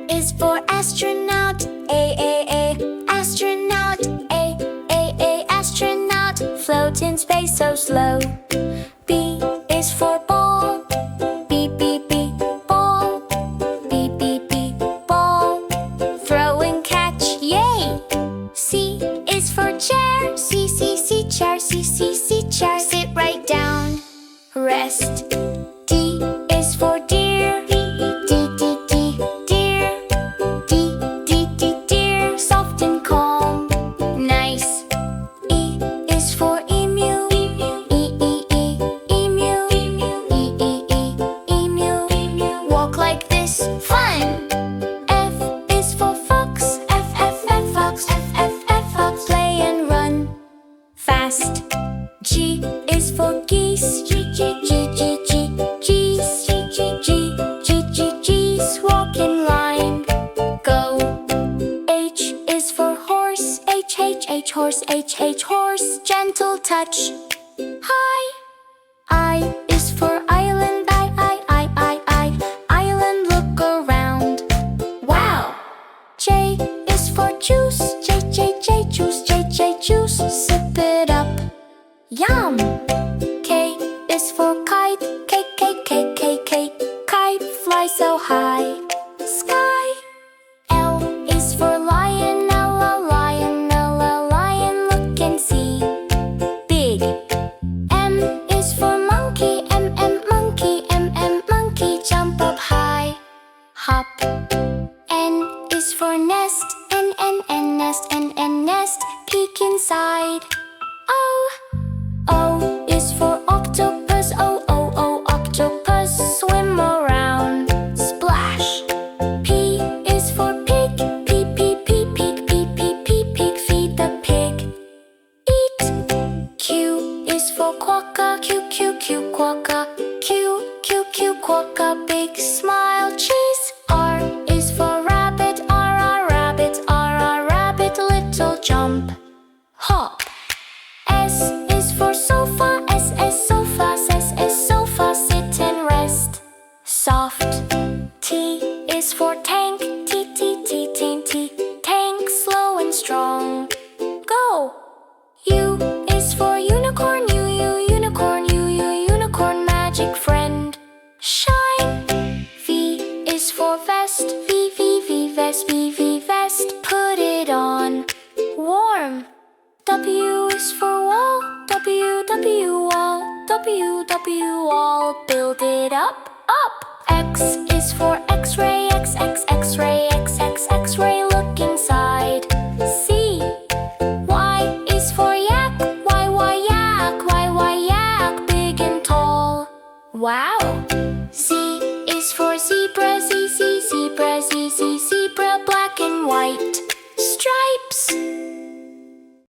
is for astronaut. A, astronaut. A, astronaut. Float in space so slow. B is for ball. B, ball. B, ball. Throw and catch, yay! C is for chair. C, chair. C, chair. Sit right down, rest. D is for deer. D, deer. D, deer. Soft and calm, nice. E is for emu. Emu. Emu. Walk like this, fun. F is for fox. F, fox. F, fox. Play and run, fast. G is for geese. Geese. Walk in line, go. H is for horse. H, horse. H, horse. Gentle touch, hi. I is for island. I. Island, look around, wow. J is for juice. J, juice. Sip it up, yum. K is for kite. K. Kite, fly so high, sky. L is for lion. Lion, look and see, big. M is for monkey. Monkey, jump up high, hop. N is for nest. Nest, peek inside. O is for octopus. Octopus, swim around, splash. P is for pig. Pig, feed the pig, eat. Q is for quokka. Q, quokka. Q, quokka, big smile, cheese. R is for rabbit. R, rabbit, little jump, hop. S is for sofa. S, sofa, sit and rest, soft. T is for tank. T, tank, slow and strong, go. U is for unicorn. Unicorn, magic friend, shine. V is for vest. V, vest, put it on, warm. W is for wall. Wall, build it up. X is for X-ray. X-ray, look inside, see. Y is for yak. Yak, big and tall, wow. Z is for zebra. Z,